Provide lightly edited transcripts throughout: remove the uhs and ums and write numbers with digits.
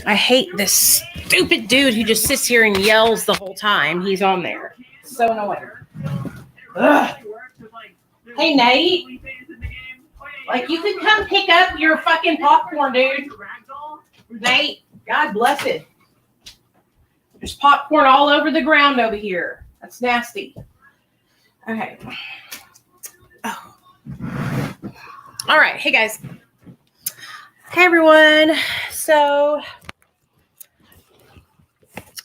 I hate this stupid dude who just sits here and yells the whole time he's on there. So annoying. Ugh. Hey, Nate. Like, you could come pick up your fucking popcorn, dude. Nate, God bless it. There's popcorn all over the ground over here. That's nasty. Okay. Oh. All right. Hey, guys. Hey, everyone. So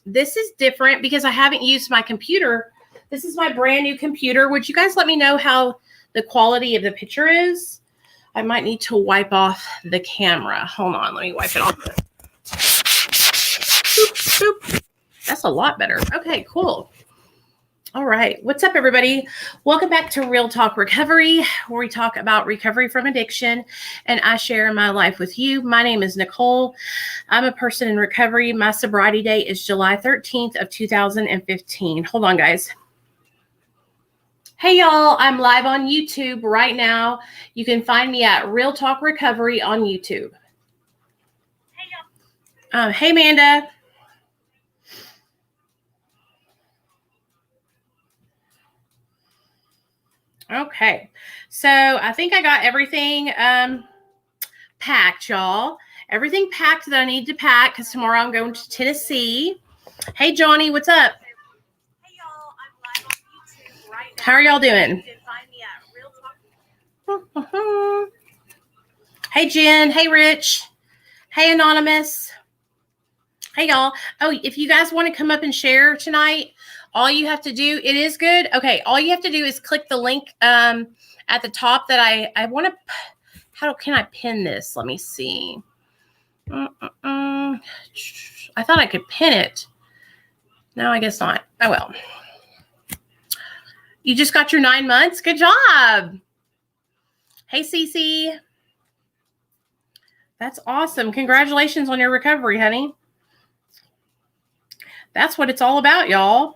this is different because I haven't used my computer. This is my brand new computer. Would you guys let me know how the quality of the picture is? I might need to wipe off the camera. Hold on. Let me wipe it off. Boop, boop. That's a lot better. Okay, cool. All right. What's up, everybody? Welcome back to Real Talk Recovery, where we talk about recovery from addiction, and I share my life with you. My name is Nichole. I'm a person in recovery. My sobriety date is July 13th of 2015. Hold on, guys. Hey, y'all. I'm live on YouTube right now. You can find me at Real Talk Recovery on YouTube. Hey, y'all. Hey, Amanda. Okay, so I think I got everything packed, y'all. Everything packed that I need to pack because tomorrow I'm going to Tennessee. Hey, Johnny, what's up? Hey, y'all. I'm live on YouTube right now. How are y'all doing? You can find me at Real Talk. Hey, Jen. Hey, Rich. Hey, Anonymous. Hey, y'all. Oh, if you guys want to come up and share tonight, all you have to do, it is good. Okay, all you have to do is click the link at the top that I want to, how can I pin this? Let me see. I thought I could pin it. No, I guess not. Oh, well. You just got your 9 months? Good job. Hey, Cece. That's awesome. Congratulations on your recovery, honey. That's what it's all about, y'all.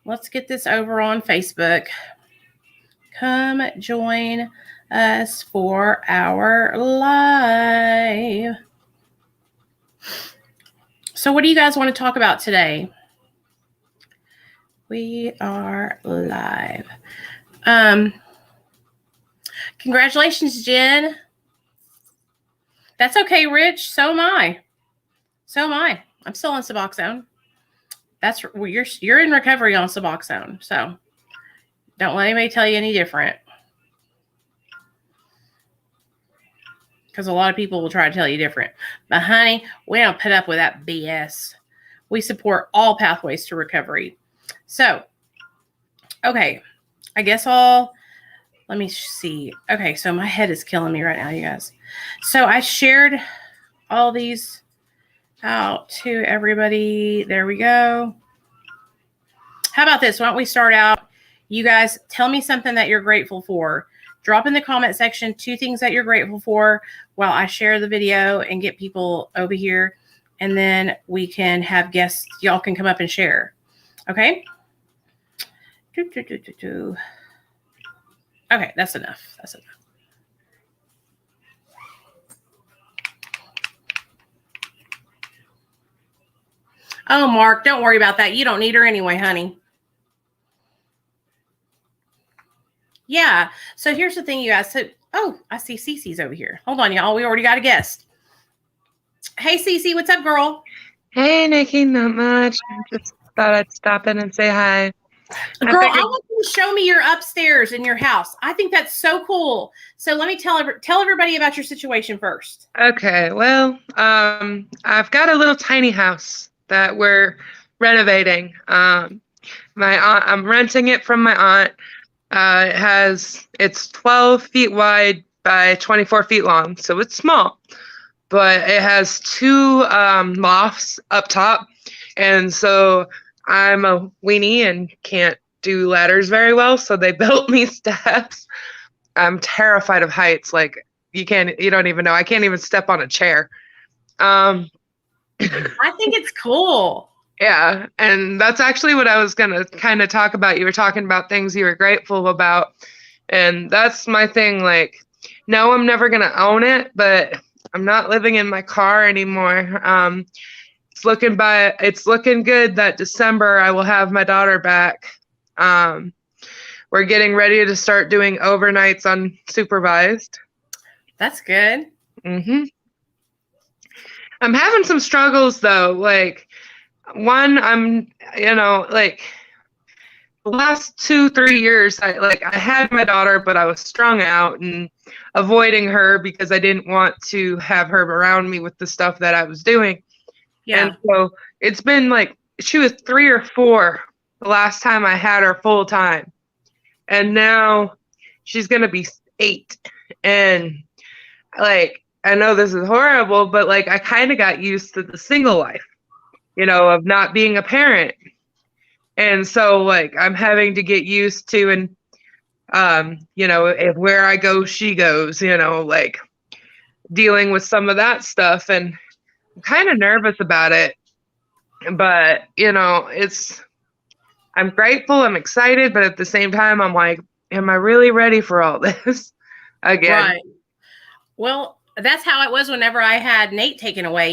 Let's get this over on Facebook. Come join us for our live. So what do you guys want to talk about today? We are live. Congratulations, Jen. That's okay, Rich. So am I. So am I. I'm still on Suboxone. That's you're in recovery on Suboxone, so don't let anybody tell you any different. Because a lot of people will try to tell you different. But honey, we don't put up with that BS. We support all pathways to recovery. So, okay, I guess let me see. Okay, so my head is killing me right now, you guys. So I shared all these out to everybody. There we go. How about this? Why don't we start out? You guys tell me something that you're grateful for. Drop in the comment section 2 things that you're grateful for while I share the video and get people over here. And then we can have guests. Y'all can come up and share. Okay? Okay, that's enough. That's enough. Oh, Mark, don't worry about that. You don't need her anyway, honey. Yeah. So here's the thing, you guys. So, oh, I see Cece's over here. Hold on, y'all. We already got a guest. Hey, Cece, what's up, girl? Hey, Nikki, not much. I just thought I'd stop in and say hi. Girl, I want you to show me your upstairs in your house. I think that's so cool. So let me tell everybody about your situation first. Okay. Well, I've got a little tiny house that we're renovating. My aunt, I'm renting it from my aunt. It's 12 feet wide by 24 feet long, so it's small, but it has 2 lofts up top, and so I'm a weenie and can't do ladders very well, so they built me steps. I'm terrified of heights. Like, you don't even know. I can't even step on a chair. I think it's cool. Yeah, and that's actually what I was going to kind of talk about. You were talking about things you were grateful about, and that's my thing. Like, no, I'm never going to own it, but I'm not living in my car anymore. It's looking good that December I will have my daughter back. We're getting ready to start doing overnights unsupervised. That's good. I'm having some struggles though. Like, one, like the last 2-3 years, I had my daughter, but I was strung out and avoiding her because I didn't want to have her around me with the stuff that I was doing. Yeah. And so it's been like, she was 3 or 4 the last time I had her full time. And now she's going to be 8. And like, I know this is horrible, but like, I kind of got used to the single life, of not being a parent. And so like, I'm having to get used to, and, if where I go, she goes, like dealing with some of that stuff. And I'm kind of nervous about it, but I'm grateful, I'm excited, but at the same time, I'm like, am I really ready for all this again? Right. Well, that's how it was whenever I had Nate taken away.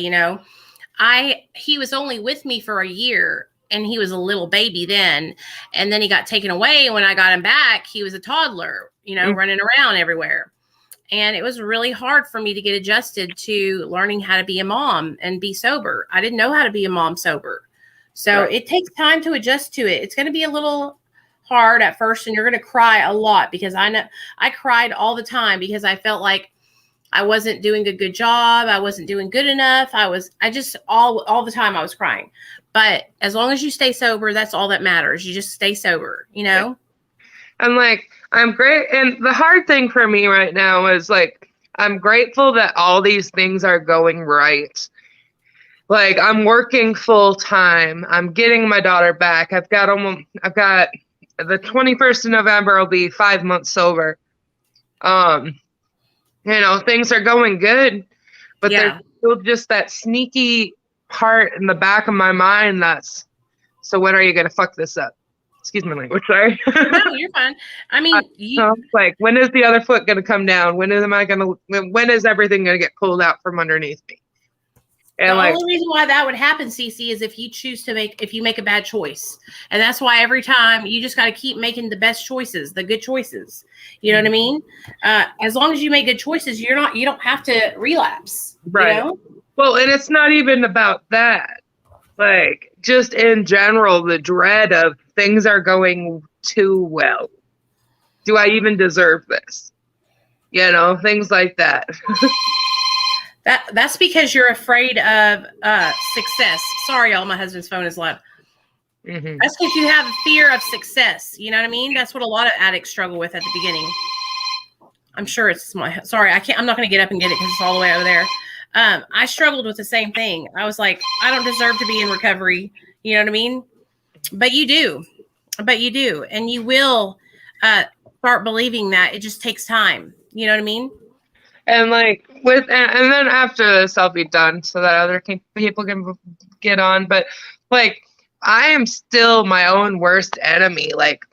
He was only with me for a year, and he was a little baby then, and then he got taken away. And when I got him back, he was a toddler, running around everywhere. And it was really hard for me to get adjusted to learning how to be a mom and be sober. I didn't know how to be a mom sober. So It takes time to adjust to it. It's going to be a little hard at first, and you're going to cry a lot, because I know I cried all the time because I felt like I wasn't doing a good job. I wasn't doing good enough. All the time I was crying. But as long as you stay sober, that's all that matters. You just stay sober, I'm like, I'm great. And the hard thing for me right now is like, I'm grateful that all these things are going right. Like, I'm working full time. I'm getting my daughter back. I've got the 21st of November will be 5 months sober. Things are going good, but there's still just that sneaky part in the back of my mind so when are you going to fuck this up? Excuse my language, sorry. No, you're fine. I mean, like, when is the other foot going to come down? When is everything going to get pulled out from underneath me? And the only reason why that would happen, Cece, is if you make a bad choice. And that's why every time you just got to keep making the best choices, the good choices. You know what I mean? As long as you make good choices, you don't have to relapse. Right. Well, and it's not even about that. Like, just in general, the dread of things are going too well. Do I even deserve this? Things like that. That's because you're afraid of success. Sorry, y'all, my husband's phone is loud. Mm-hmm. That's because you have a fear of success. You know what I mean? That's what a lot of addicts struggle with at the beginning. I'm sure sorry, I'm not going to get up and get it because it's all the way over there. I struggled with the same thing. I was like, I don't deserve to be in recovery. You know what I mean? But you do. And you will start believing that. It just takes time. You know what I mean? And like and then after this, I'll be done so that other people can get on. But like, I am still my own worst enemy. Like,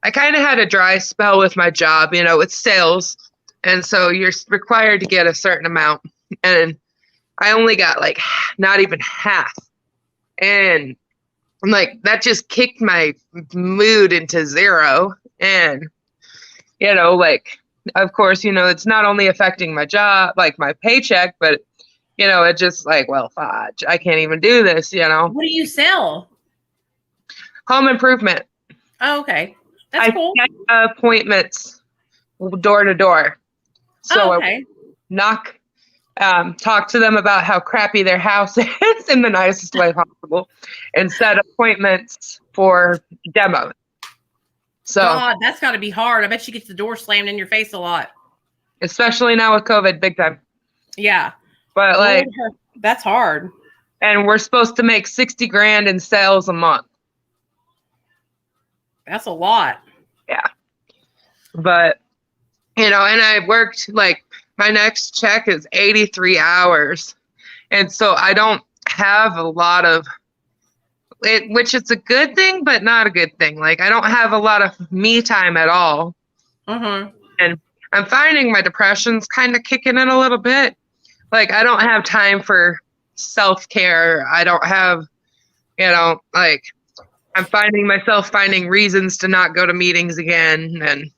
I kind of had a dry spell with my job, it's sales. And so you're required to get a certain amount. And I only got like not even half. And I'm like, that just kicked my mood into 0. And, like, of course, it's not only affecting my job, like my paycheck, but, it just like, well, fudge, I can't even do this, What do you sell? Home improvement. Oh, okay. That's cool. I get appointments door to door. So I talk to them about how crappy their house is in the nicest way possible and set appointments for demos. So, God, that's got to be hard. I bet you get the door slammed in your face a lot. Especially now with COVID, big time. Yeah. But like, that's hard. And we're supposed to make $60,000 in sales a month. That's a lot. Yeah. But, and I worked, like, my next check is 83 hours. And so I don't have a lot of it, which is a good thing, but not a good thing. Like, I don't have a lot of me time at all. Mm-hmm. And I'm finding my depression's kind of kicking in a little bit. like, I don't have time for self-care. I don't have, like, I'm finding myself finding reasons to not go to meetings again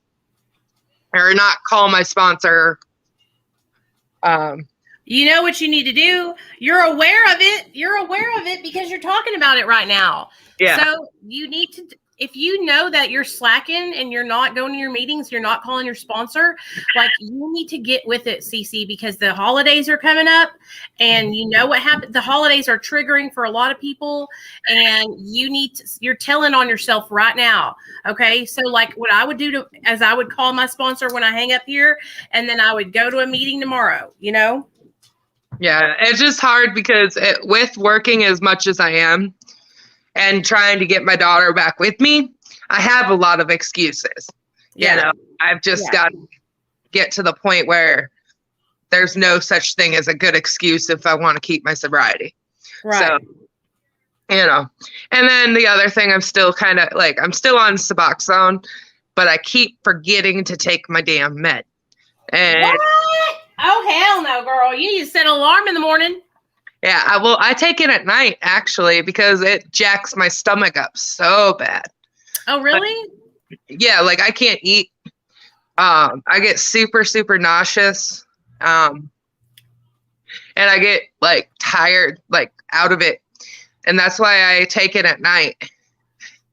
or not call my sponsor. You know what you need to do? You're aware of it. You're aware of it because you're talking about it right now. Yeah. So you need to, if you know that you're slacking and you're not going to your meetings, you're not calling your sponsor, like you need to get with it, Cece, because the holidays are coming up and you know what happened. The holidays are triggering for a lot of people and you're telling on yourself right now. Okay. So like what I would do as I would call my sponsor when I hang up here and then I would go to a meeting tomorrow, Yeah. It's just hard because with working as much as I am, and trying to get my daughter back with me, I have a lot of excuses. Yeah. I've just got to get to the point where there's no such thing as a good excuse if I want to keep my sobriety. Right. So, and then the other thing, I'm still kind of like, I'm still on Suboxone, but I keep forgetting to take my damn med. And what? Oh, hell no, girl. You need to set an alarm in the morning. Yeah, I take it at night, actually, because it jacks my stomach up so bad. Oh, really? Yeah, like I can't eat. I get super, super nauseous. And I get like tired, like out of it. And that's why I take it at night.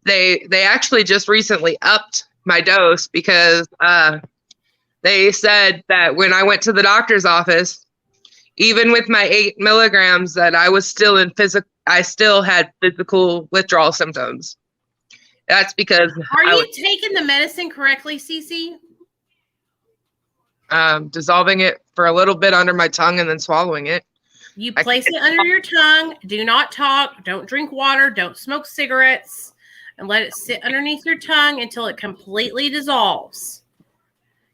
They actually just recently upped my dose because they said that when I went to the doctor's office, even with my 8 milligrams, that I was still I still had physical withdrawal symptoms. That's because are you taking the medicine correctly, Cece? Dissolving it for a little bit under my tongue and then swallowing it. You place it under your tongue. Do not talk. Don't drink water. Don't smoke cigarettes. And let it sit underneath your tongue until it completely dissolves.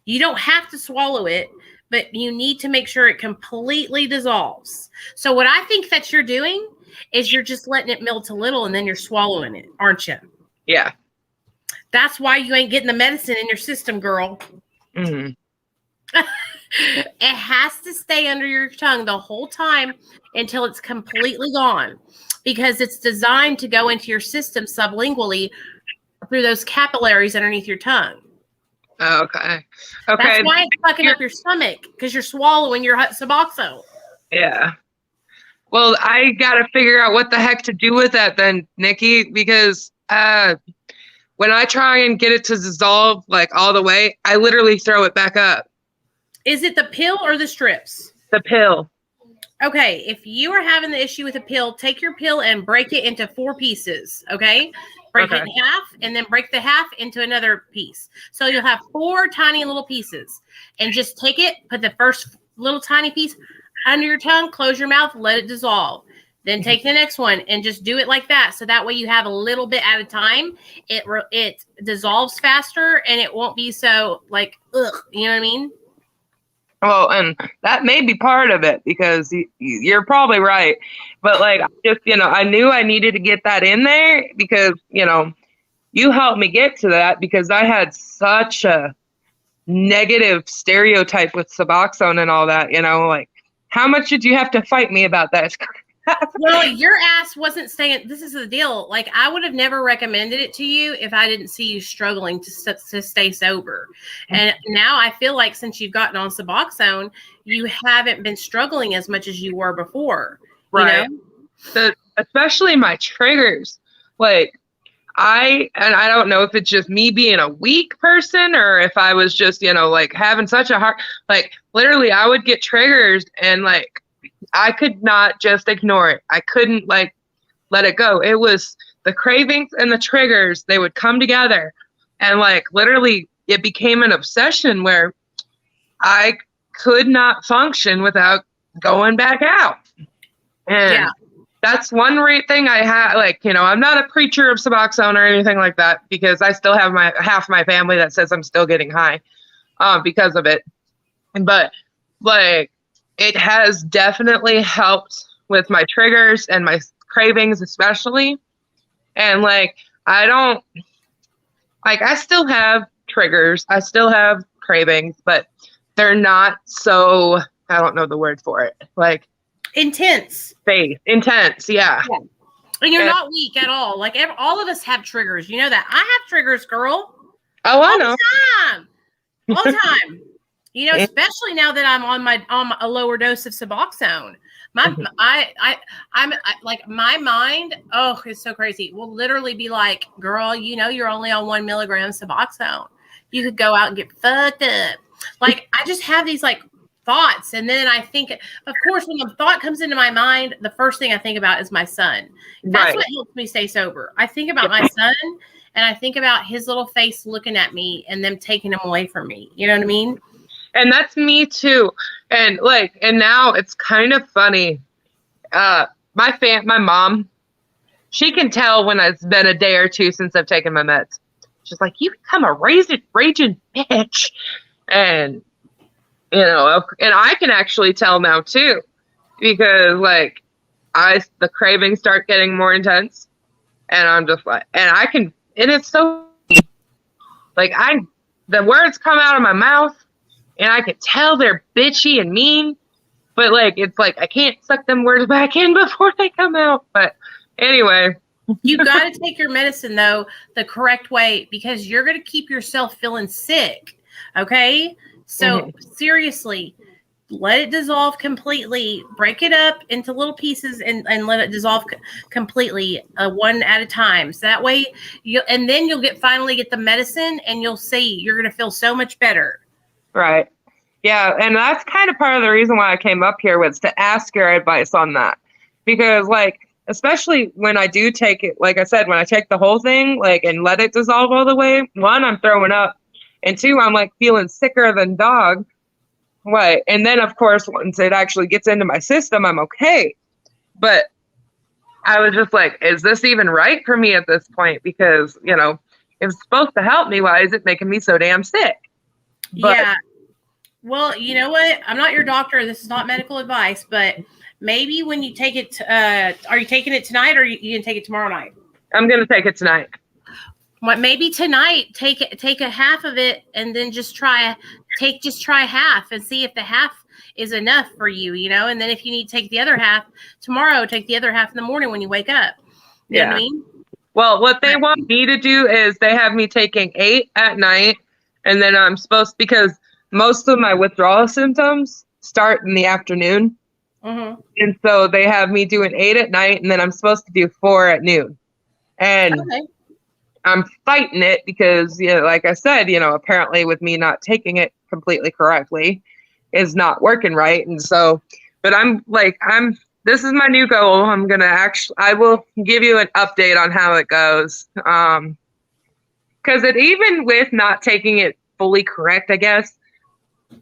You don't have to swallow it, but you need to make sure it completely dissolves. So what I think that you're doing is you're just letting it melt a little and then you're swallowing it, aren't you? Yeah. That's why you ain't getting the medicine in your system, girl. Mm-hmm. It has to stay under your tongue the whole time until it's completely gone because it's designed to go into your system sublingually through those capillaries underneath your tongue. Okay. That's why it's fucking up your stomach because you're swallowing your Suboxone. Yeah. Well, I got to figure out what the heck to do with that then, Nikki, because when I try and get it to dissolve like all the way, I literally throw it back up. Is it the pill or the strips? The pill. Okay. If you are having the issue with a pill, take your pill and break it into 4 pieces. Okay. Break it in half and then break the half into another piece. So you'll have 4 tiny little pieces and just take it, put the first little tiny piece under your tongue, close your mouth, let it dissolve. Then take the next one and just do it like that. So that way you have a little bit at a time. It dissolves faster and it won't be so like, ugh, you know what I mean? Well, and that may be part of it because you're probably right. But like, just, I knew I needed to get that in there because, you helped me get to that because I had such a negative stereotype with Suboxone and all that, like, how much did you have to fight me about that? Well, your ass wasn't saying, this is the deal. Like, I would have never recommended it to you if I didn't see you struggling to stay sober. And now I feel like since you've gotten on Suboxone, you haven't been struggling as much as you were before. Right. Especially my triggers. Like, I don't know if it's just me being a weak person or if I was just, like having such a hard, like literally I would get triggers and like, I could not just ignore it. I couldn't like let it go. It was the cravings and the triggers. They would come together and like literally it became an obsession where I could not function without going back out. And that's one great thing I had. Like, I'm not a preacher of Suboxone or anything like that because I still have half my family that says I'm still getting high because of it. But like, it has definitely helped with my triggers and my cravings, especially. And like, I still have triggers. I still have cravings, but they're not so I don't know the word for it. Like intense. faith, intense. Yeah. And you're not weak at all. Like all of us have triggers. You know that. I have triggers, girl. Oh, I know. All the time. All the time. You know, especially now that I'm on a lower dose of Suboxone. I'm like my mind. Oh, it's so crazy. Will literally be like, girl, you know, you're only on 1 milligram Suboxone. You could go out and get fucked up. Like I just have these like thoughts, and then I think, of course, when a thought comes into my mind, the first thing I think about is my son. That's what helps me stay sober. I think about my son, and I think about his little face looking at me, and them taking him away from me. You know what I mean? And that's me too. And now it's kind of funny. My mom, she can tell when it's been a day or two since I've taken my meds. She's like, you become a raging bitch. And, you know, and I can actually tell now too, because like the cravings start getting more intense, and I'm just like, and it's so like the words come out of my mouth, and I can tell they're bitchy and mean, but like, it's like, I can't suck them words back in before they come out. But anyway. You got to take your medicine though, the correct way, because you're going to keep yourself feeling sick. Okay. So seriously, let it dissolve completely, break it up into little pieces and let it dissolve completely, one at a time. So that way and then you'll finally get the medicine, and you'll see you're going to feel so much better. Right. Yeah. And that's kind of part of the reason why I came up here, was to ask your advice on that. Because like, especially when I do take it, like I said, when I take the whole thing, like, and let it dissolve all the way, 1, I'm throwing up. And 2, I'm like feeling sicker than dog. Right. And then of course, once it actually gets into my system, I'm okay. But I was just like, is this even right for me at this point? Because, you know, if it's supposed to help me, why is it making me so damn sick? But, yeah. Well, you know what? I'm not your doctor. This is not medical advice, but maybe when you take it, are you taking it tonight, or are you going to take it tomorrow night? I'm going to take it tonight. What? Maybe tonight, take a half of it, and then just try half and see if the half is enough for you, you know? And then if you need to take the other half tomorrow, take the other half in the morning when you wake up. You know what I mean? Well, what they want me to do is they have me taking 8 at night, and then I'm supposed, because most of my withdrawal symptoms start in the afternoon. Mm-hmm. And so they have me doing 8 at night, and then I'm supposed to do 4 at noon. And I'm fighting it because, you know, like I said, you know, apparently with me not taking it completely correctly is not working right. And so, but this is my new goal. I will give you an update on how it goes. Because even with not taking it fully correct, I guess,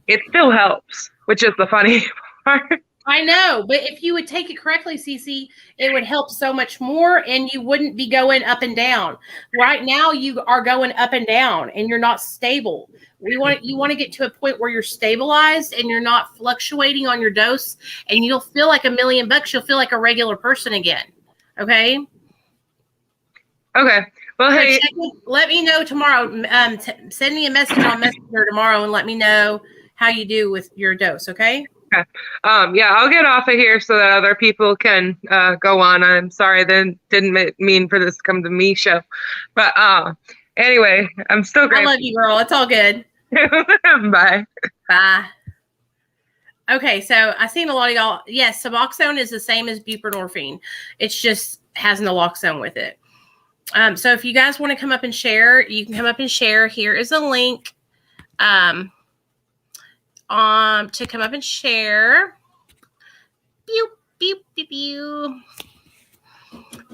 it still helps, which is the funny part. I know, but if you would take it correctly, Cece, it would help so much more, and you wouldn't be going up and down. Right now, you are going up and down, and you're not stable. You want to get to a point where you're stabilized and you're not fluctuating on your dose, and you'll feel like $1,000,000. You'll feel like a regular person again. Okay. Okay. Well, so hey, let me know tomorrow. Send me a message on Messenger tomorrow and let me know how you do with your dose. Okay. Okay. Yeah, I'll get off of here so that other people can go on. I'm sorry, didn't mean for this to come to me show. But anyway, I'm still grateful. I love you, girl. It's all good. Bye. Bye. Okay, so I seen a lot of y'all. Yes, Suboxone is the same as buprenorphine. It's just has naloxone with it. So if you guys want to come up and share, you can come up and share. Here is a link. To come up and share. Pew, pew, pew, pew.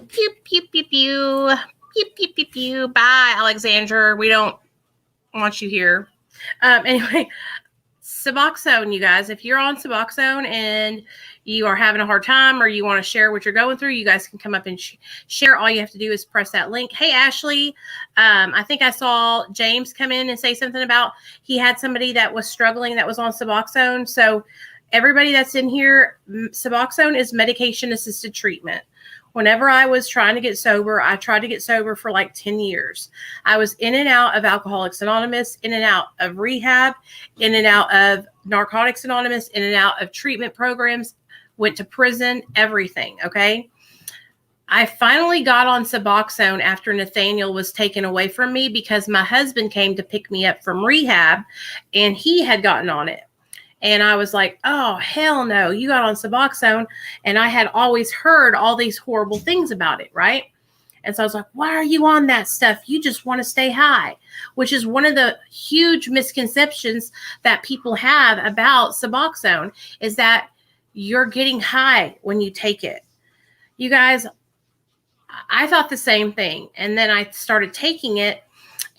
Pew, pew, pew, pew. Pew, pew, pew, pew. Bye, Alexandra. We don't want you here. Anyway, Suboxone, you guys. If you're on Suboxone and you are having a hard time, or you want to share what you're going through, you guys can come up and share. All you have to do is press that link. Hey, Ashley, I think I saw James come in and say something about he had somebody that was struggling that was on Suboxone. So everybody that's in here, Suboxone is medication-assisted treatment. Whenever I was trying to get sober, I tried to get sober for like 10 years. I was in and out of Alcoholics Anonymous, in and out of rehab, in and out of Narcotics Anonymous, in and out of treatment programs, went to prison, everything, okay? I finally got on Suboxone after Nathaniel was taken away from me because my husband came to pick me up from rehab and he had gotten on it. And I was like, oh, hell no, you got on Suboxone. And I had always heard all these horrible things about it, right? And so I was like, why are you on that stuff? You just want to stay high, which is one of the huge misconceptions that people have about Suboxone is that you're getting high when you take it. You guys, I thought the same thing. And then I started taking it.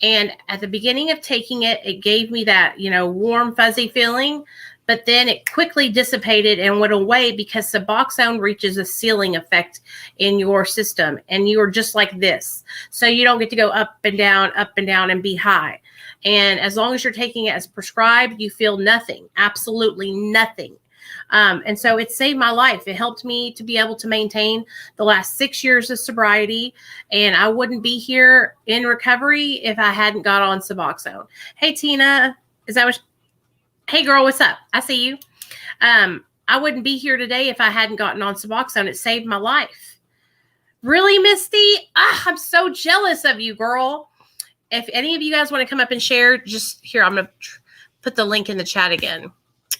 And at the beginning of taking it, it gave me that, warm, fuzzy feeling. But then it quickly dissipated and went away because Suboxone reaches a ceiling effect in your system. And you are just like this. So you don't get to go up and down, and be high. And as long as you're taking it as prescribed, you feel nothing, absolutely nothing. And so it saved my life. It helped me to be able to maintain the last 6 years of sobriety. And I wouldn't be here in recovery if I hadn't got on Suboxone. Hey, Tina, is that what? Hey, girl, what's up? I see you. I wouldn't be here today if I hadn't gotten on Suboxone. It saved my life. Really, Misty? I'm so jealous of you, girl. If any of you guys want to come up and share, just here, I'm going to put the link in the chat again.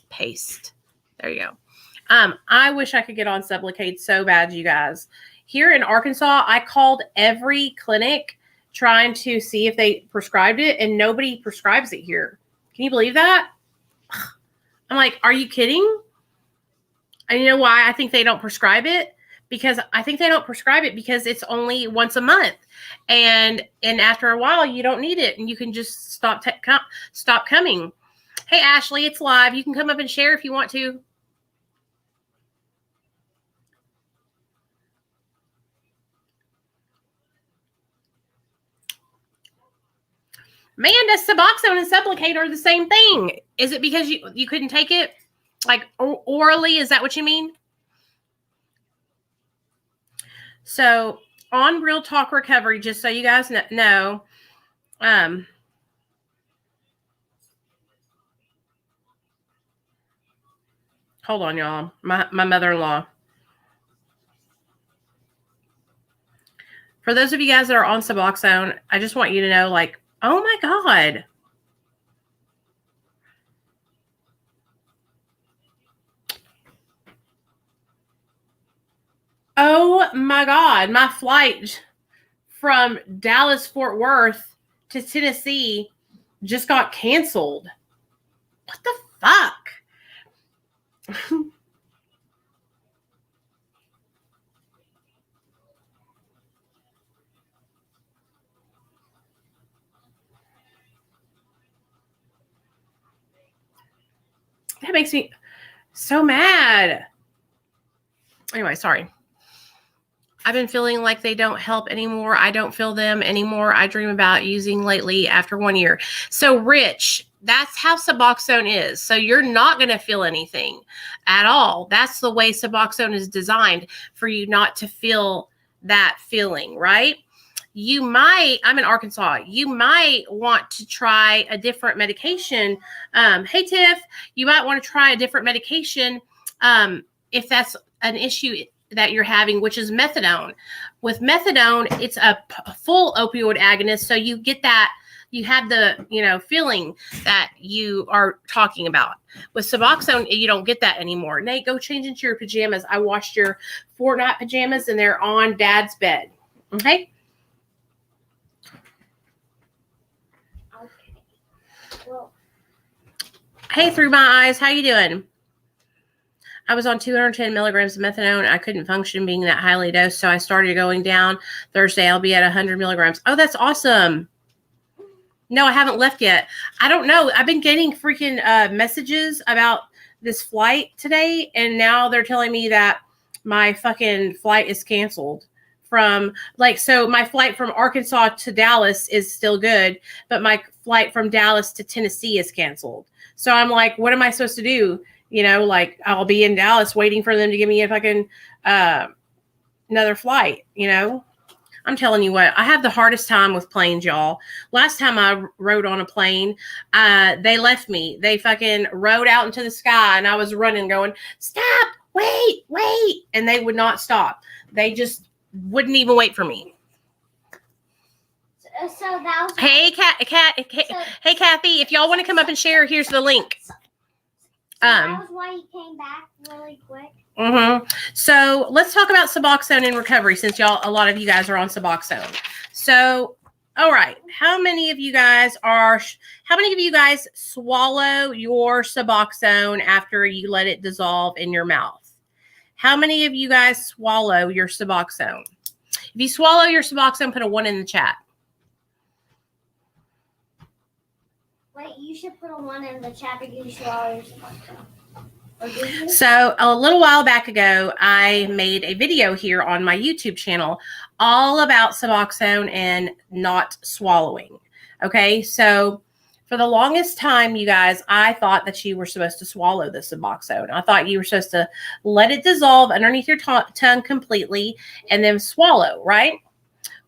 Paste. There you go. I wish I could get on Sublocade so bad, you guys. Here in Arkansas, I called every clinic trying to see if they prescribed it, and nobody prescribes it here. Can you believe that? I'm like, are you kidding? And you know why I think they don't prescribe it? Because I think they don't prescribe it because it's only once a month. And after a while, you don't need it. And you can just stop coming. Hey, Ashley, it's live. You can come up and share if you want to. Man, does Suboxone and Sublocade are the same thing? Is it because you couldn't take it? Like orally? Is that what you mean? So on Real Talk Recovery, just so you guys know, hold on, y'all. My mother-in-law. For those of you guys that are on Suboxone, I just want you to know, like, oh my God. Oh my God. My flight from Dallas, Fort Worth to Tennessee just got canceled. What the fuck? That makes me so mad. Anyway, sorry. I've been feeling like they don't help anymore. I don't feel them anymore. I dream about using lately after 1 year. So, Rich, that's how Suboxone is. So you're not going to feel anything at all. That's the way Suboxone is designed, for you not to feel that feeling, right? You might, I'm in Arkansas, you might want to try a different medication. Hey, Tiff, you might want to try a different medication if that's an issue that you're having, which is methadone. With methadone, it's a full opioid agonist. So you get that, you have the, feeling that you are talking about. With Suboxone, you don't get that anymore. Nate, go change into your pajamas. I washed your Fortnite pajamas and they're on Dad's bed. Okay? Well, hey, Through My Eyes, how you doing? I was on 210 milligrams of methadone. I couldn't function being that highly dosed, so I started going down. Thursday, I'll be at 100 milligrams. Oh, that's awesome. No, I haven't left yet. I don't know. I've been getting freaking messages about this flight today, and now they're telling me that my fucking flight is canceled. So my flight from Arkansas to Dallas is still good, but my flight from Dallas to Tennessee is canceled. So I'm like, what am I supposed to do? You know, like I'll be in Dallas waiting for them to give me if I can another flight, you know. I'm telling you what, I have the hardest time with planes, y'all. Last time I rode on a plane, they left me. They fucking rode out into the sky and I was running going, stop, wait. And they would not stop. They just wouldn't even wait for me. So that was Hey, hey, Kathy, if y'all want to come up and share, here's the link. that was why you came back really quick. So let's talk about Suboxone in recovery, since a lot of you guys are on Suboxone. So, all right, how many of you guys swallow your Suboxone after you let it dissolve in your mouth? How many of you guys swallow your Suboxone? If you swallow your Suboxone, put a 1 in the chat. Wait, you should put a 1 in the chat because you swallow your Suboxone. So a little while back ago, I made a video here on my YouTube channel all about Suboxone and not swallowing. Okay, so for the longest time, you guys, I thought that you were supposed to swallow the Suboxone. I thought you were supposed to let it dissolve underneath your tongue completely and then swallow, right?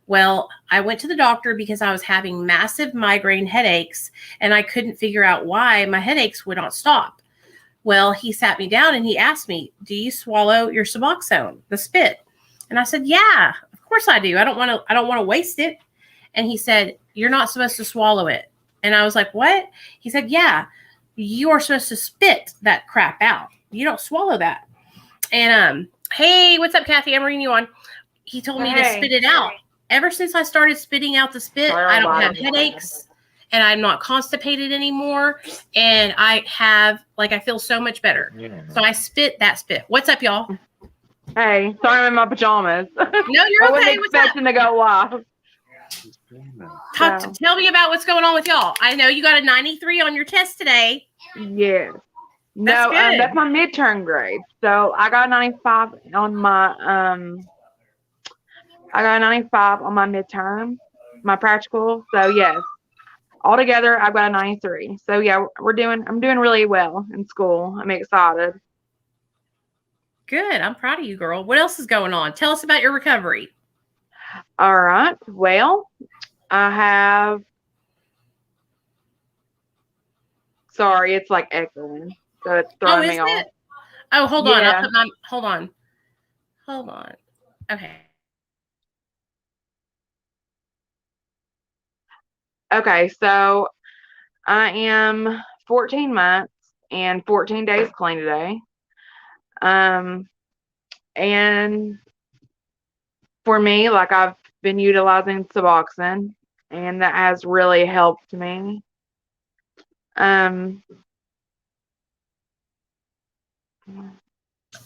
Well, I went to the doctor because I was having massive migraine headaches and I couldn't figure out why my headaches would not stop. Well, he sat me down and he asked me, do you swallow your Suboxone, the spit? And I said, yeah, of course I do. I don't want to waste it. And he said, you're not supposed to swallow it. And I was like, what? He said, yeah, you are supposed to spit that crap out. You don't swallow that. And, hey, what's up, Kathy? I'm reading you on. He told me to spit it out. Ever since I started spitting out the spit, I don't have headaches. And I'm not constipated anymore. And I feel so much better. Yeah. So I spit that spit. What's up, y'all? Hey, sorry I'm in my pajamas. No, you're okay. I wasn't expecting to go live. Tell me about what's going on with y'all. I know you got a 93 on your test today. Yes. No, that's my midterm grade. So I got a 95 on my midterm, my practical. So yes. Altogether, I've got a 93. So yeah, I'm doing really well in school. I'm excited. Good. I'm proud of you, girl. What else is going on? Tell us about your recovery. All right. Well, I have, sorry, it's like echoing. So it's throwing me off. Oh, hold on. Hold on. Okay. Okay, so I am 14 months and 14 days clean today. And for me, like I've been utilizing Suboxone and that has really helped me.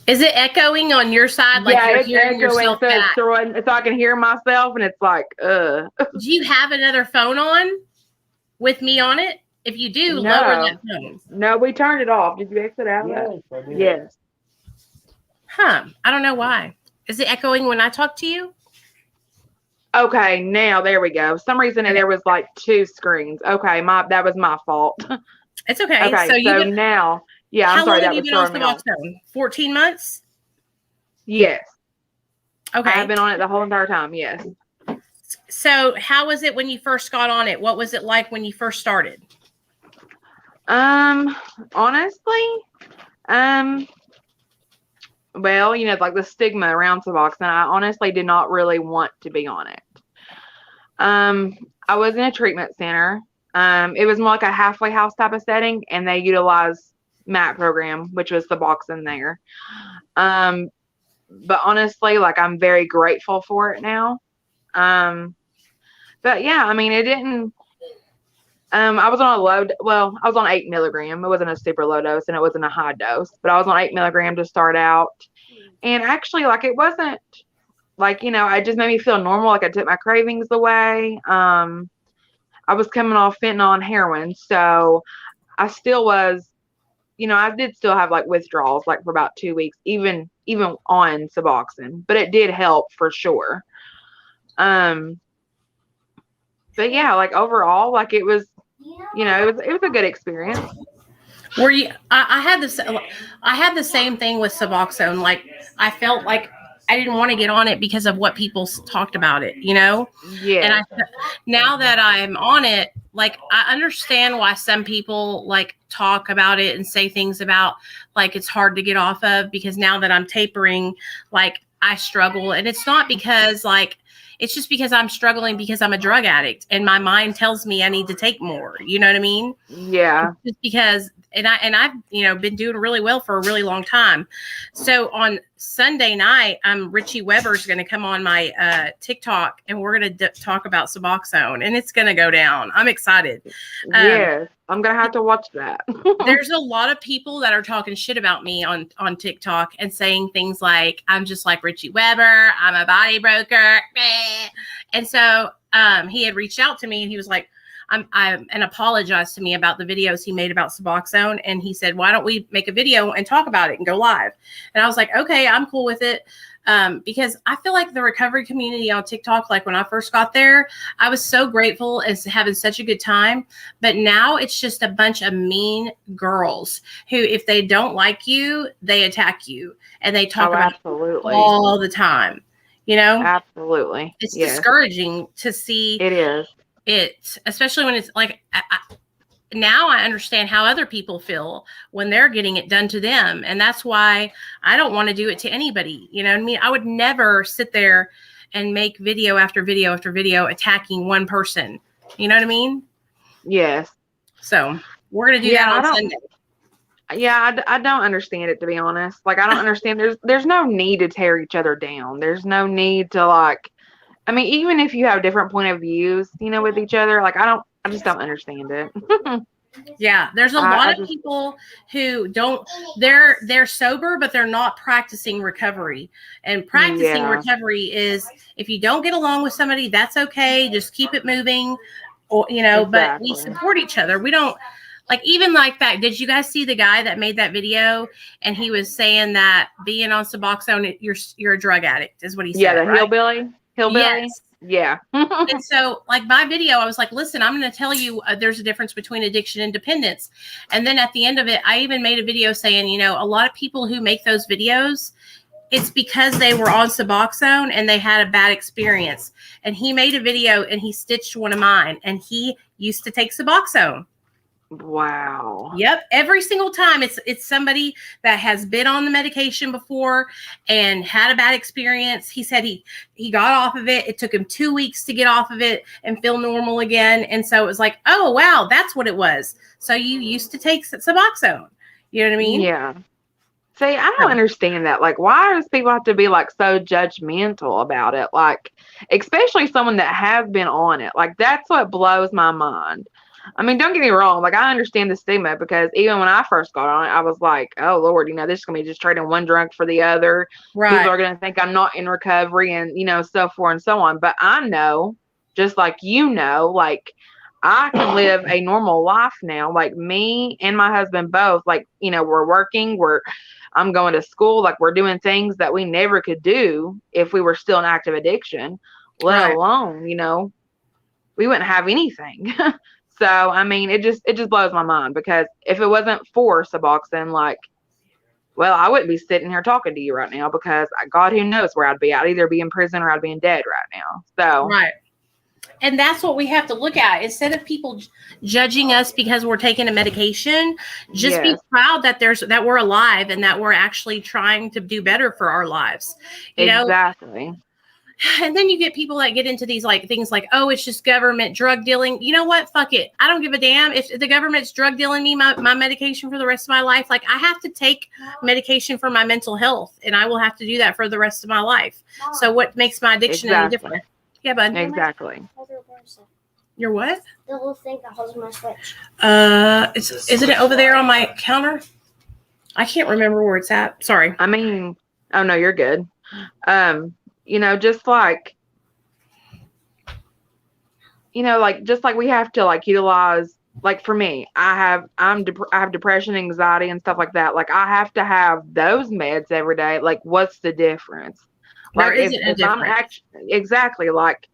Is it echoing on your side? Like yeah, you're it's hearing yourself so back? so I can hear myself and it's like, Do you have another phone on with me on it? If you do, lower that phone. No, we turned it off. Did you exit out? Yes. Huh. I don't know why. Is it echoing when I talk to you? Okay, now there we go. For some reason there was like 2 screens. Okay, that was my fault. It's okay. Okay, so now, yeah, I'm sorry, that was throwing me off. 14 months? Yes. Okay. I've been on it the whole entire time, yes. So how was it when you first got on it? What was it like when you first started? Honestly, well, like the stigma around Suboxone, I honestly did not really want to be on it. I was in a treatment center. It was more like a halfway house type of setting, and they utilized MAT program, which was Suboxone there. But honestly, like I'm very grateful for it now. But yeah, I mean, it didn't. I was on I was on 8 milligram. It wasn't a super low dose and it wasn't a high dose, but I was on 8 milligram to start out. And actually, like, it wasn't like, it just made me feel normal. Like I took my cravings away. I was coming off fentanyl and heroin. So I still was, I did still have like withdrawals, like for about 2 weeks, even on Suboxone, but it did help for sure. But yeah, like overall, like it was, it was a good experience. Were you? I had this. I had the same thing with Suboxone. Like I felt like I didn't want to get on it because of what people talked about it. You know. Yeah. And now that I'm on it, like I understand why some people like talk about it and say things about like it's hard to get off of, because now that I'm tapering, like I struggle, and it's not because like. It's just because I'm struggling because I'm a drug addict and my mind tells me I need to take more. You know what I mean? Yeah. It's just because, and I've, you know, been doing really well for a really long time. So on Sunday night, Richie Weber's going to come on my TikTok, and we're going to talk about Suboxone, and it's going to go down. I'm excited. Yes. I'm going to have to watch that. There's a lot of people that are talking shit about me on TikTok and saying things like, I'm just like Richie Weber. I'm a body broker. And so he had reached out to me, and he was like, and apologized to me about the videos he made about Suboxone. And he said, why don't we make a video and talk about it and go live? And I was like, okay, I'm cool with it. Because I feel like the recovery community on TikTok, like when I first got there, I was so grateful and having such a good time. But now it's just a bunch of mean girls who, if they don't like you, they attack you, and they talk about it all the time. You know? Absolutely. It's discouraging to see. It is. It, especially when it's like, now I understand how other people feel when they're getting it done to them. And that's why I don't want to do it to anybody. You know what I mean? I would never sit there and make video after video after video attacking one person. You know what I mean? Yes. So we're going to do that on Sunday. Yeah, I don't understand it, to be honest. Like, I don't understand. There's no need to tear each other down. There's no need to, like, I mean, even if you have different point of views, you know, with each other, like, I just don't understand it. Yeah, there's a lot of people who don't, they're sober, but they're not practicing recovery. And practicing recovery is, if you don't get along with somebody, that's okay. Just keep it moving, or, you know, but we support each other. We don't, like, even like that. Did you guys see the guy that made that video? And he was saying that being on Suboxone, you're a drug addict, is what he said. Yeah, the hillbilly. Yes. Yeah. And so, like, my video, I was like, listen, I'm going to tell you there's a difference between addiction and dependence. And then at the end of it, I even made a video saying, you know, a lot of people who make those videos, it's because they were on Suboxone and they had a bad experience. And he made a video and he stitched one of mine, and he used to take Suboxone. Wow. Yep. Every single time it's somebody that has been on the medication before and had a bad experience. He said he got off of it. It took him 2 weeks to get off of it and feel normal again. And so it was like, oh, wow, that's what it was. So you used to take Suboxone. You know what I mean? Yeah. See, I don't understand that. Like, why does people have to be like so judgmental about it? Like, especially someone that has been on it. Like, that's what blows my mind. I mean, don't get me wrong. Like, I understand the stigma, because even when I first got on it, I was like, oh, Lord, you know, this is going to be just trading one drug for the other. Right. People are going to think I'm not in recovery, and, you know, so forth and so on. But I know, just like, you know, like, I can live a normal life now. Like, me and my husband both, like, you know, we're working, I'm going to school. Like, we're doing things that we never could do if we were still in active addiction, let alone, you know, we wouldn't have anything. So, I mean, it just blows my mind, because if it wasn't for Suboxone, like, well, I wouldn't be sitting here talking to you right now, because God, who knows where I'd be. I'd either be in prison or I'd be dead right now. So, right. And that's what we have to look at. Instead of people judging us because we're taking a medication, just be proud that we're alive and that we're actually trying to do better for our lives. You know? Exactly. And then you get people that get into these like things like, oh, it's just government drug dealing. You know what? Fuck it. I don't give a damn if the government's drug dealing me my medication for the rest of my life. Like, I have to take medication for my mental health, and I will have to do that for the rest of my life. So what makes my addiction any different? Yeah, bud. Exactly. Your what? The little thing that holds my switch. Isn't it over there on my counter? I can't remember where it's at. Sorry. I mean, oh no, you're good. You know, just like, you know, like, just like we have to like utilize, like, for me, I have depression, anxiety, and stuff like that. Like, I have to have those meds every day. Like, what's the difference? Like, there isn't a difference. Exactly. Like,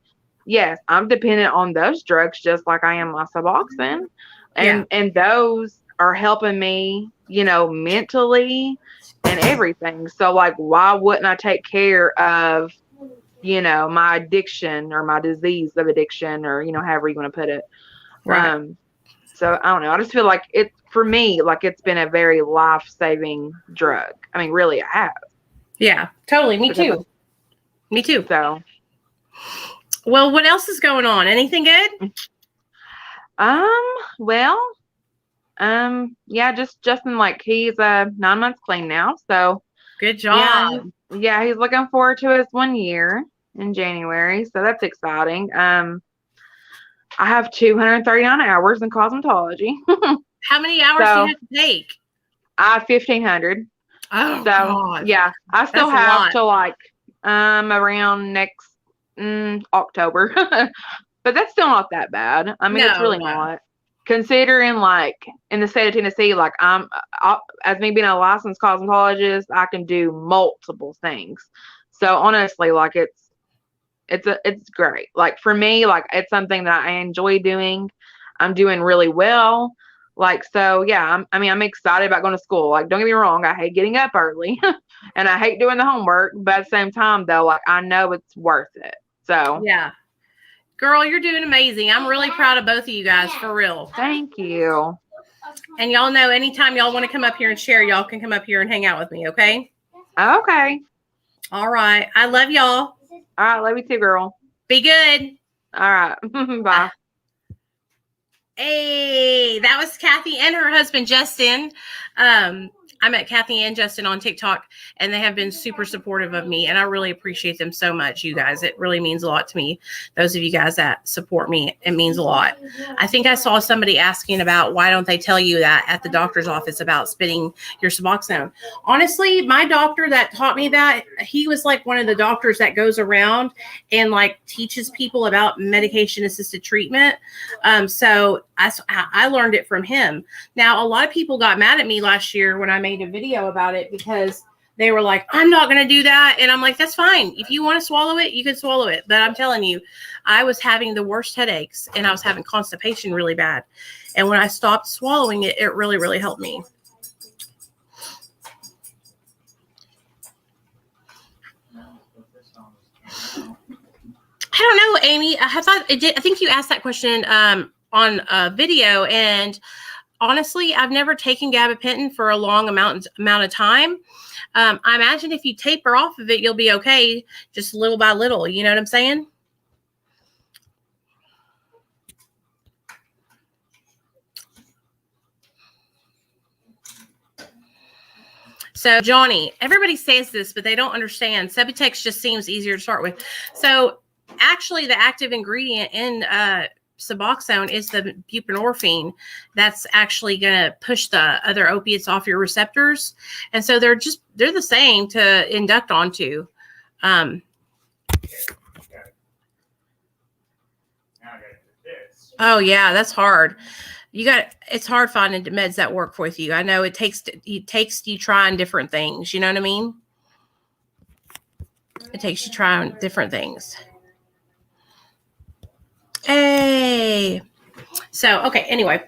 yes, I'm dependent on those drugs just like I am my Suboxone, and those are helping me, mentally and everything. So like, why wouldn't I take care of, my addiction or my disease of addiction, or, however you want to put it. Right. So I don't know. I just feel like for me, like it's been a very life-saving drug. I mean, really it has. Yeah, totally. Me too. Me too. So. Well, what else is going on? Anything good? Well, yeah, just Justin, like he's 9 months clean now. So good job. Yeah, he's looking forward to his 1 year in January. So that's exciting. I have 239 hours in cosmetology. How many hours do you have to take? I have 1,500. Oh, so God. Yeah, I still That's have to like around next October, but that's still not that bad. I mean, it's really not, considering like in the state of Tennessee, like as me being a licensed cosmetologist, I can do multiple things. So honestly, like it's great. Like for me, like it's something that I enjoy doing. I'm doing really well. Like, so yeah, I'm excited about going to school. Like, don't get me wrong, I hate getting up early and I hate doing the homework, but at the same time though, like I know it's worth it. So yeah, girl, you're doing amazing. I'm really proud of both of you guys, for real. Thank you. And y'all know, anytime y'all want to come up here and share, y'all can come up here and hang out with me. Okay. Okay. All right. I love y'all. All right. Love you too, girl. Be good. All right. Bye. Hey, that was Kathy and her husband, Justin. I met Kathy and Justin on TikTok, and they have been super supportive of me, and I really appreciate them so much, you guys. It really means a lot to me. Those of you guys that support me, it means a lot. I think I saw somebody asking about why don't they tell you that at the doctor's office about spitting your Suboxone. Honestly, my doctor that taught me that, he was like one of the doctors that goes around and like teaches people about medication-assisted treatment. So I learned it from him. Now, a lot of people got mad at me last year when I made a video about it, because they were like, I'm not going to do that. And I'm like, that's fine. If you want to swallow it, you can swallow it. But I'm telling you, I was having the worst headaches and I was having constipation really bad. And when I stopped swallowing it, it really, really helped me. I don't know, Amy. I think you asked that question on a video, and honestly, I've never taken gabapentin for a long amount of time. I imagine if you taper off of it, you'll be okay, just little by little. You know what I'm saying? So, Johnny, everybody says this, but they don't understand. Subutex just seems easier to start with. So, actually, the active ingredient in Suboxone is the buprenorphine. That's actually going to push the other opiates off your receptors. And so they're the same to induct onto. Oh yeah, that's hard. It's hard finding meds that work with you. I know it takes you trying different things. You know what I mean? It takes you trying different things. Hey. So, okay. Anyway,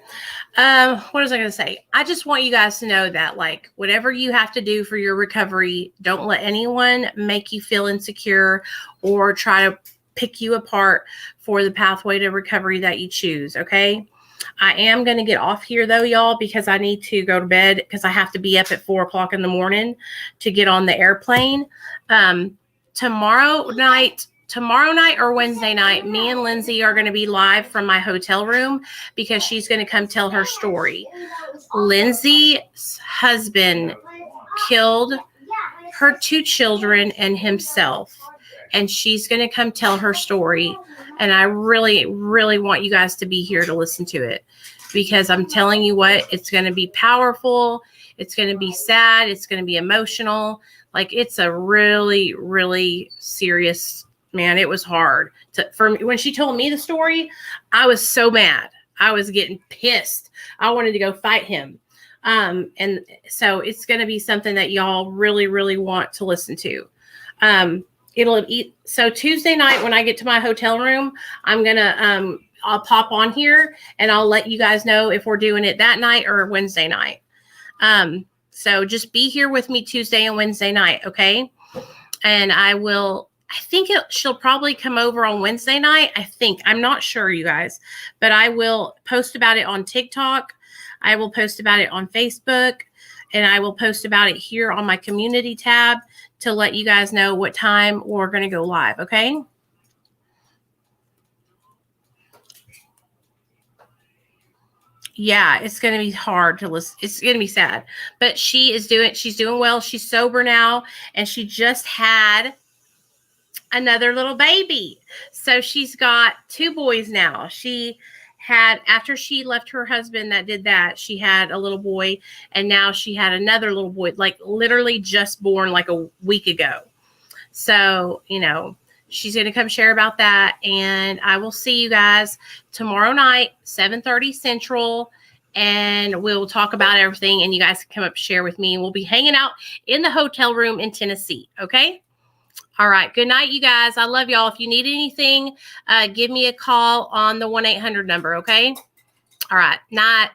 what was I going to say? I just want you guys to know that, like, whatever you have to do for your recovery, don't let anyone make you feel insecure or try to pick you apart for the pathway to recovery that you choose. Okay. I am going to get off here though, y'all, because I need to go to bed because I have to be up at 4 o'clock in the morning to get on the airplane. Tomorrow night or Wednesday night, me and Lindsay are going to be live from my hotel room because she's going to come tell her story. Lindsay's husband killed her 2 children and himself, and she's going to come tell her story. And I really, really want you guys to be here to listen to it, because I'm telling you what, it's going to be powerful. It's going to be sad. It's going to be emotional. Like, it's a really, really serious, man. It was hard for me. When she told me the story, I was so mad. I was getting pissed. I wanted to go fight him. And so it's going to be something that y'all really, really want to listen to. So Tuesday night when I get to my hotel room, I'm going to, I'll pop on here and I'll let you guys know if we're doing it that night or Wednesday night. So just be here with me Tuesday and Wednesday night, okay? And she'll probably come over on Wednesday night. I'm not sure, you guys, but I will post about it on TikTok. I will post about it on Facebook, and I will post about it here on my community tab to let you guys know what time we're going to go live, okay? Yeah, it's going to be hard to listen. It's going to be sad, but she's doing well. She's sober now, and she just had another little baby. So she's got 2 boys now. After she left her husband that did that, she had a little boy, and now she had another little boy, like literally just born like a week ago. So, she's going to come share about that. And I will see you guys tomorrow night, 7:30 Central. And we'll talk about everything. And you guys can come up and share with me. And we'll be hanging out in the hotel room in Tennessee. Okay. All right. Good night, you guys. I love y'all. If you need anything, give me a call on the 1-800 number. Okay. All right. Night.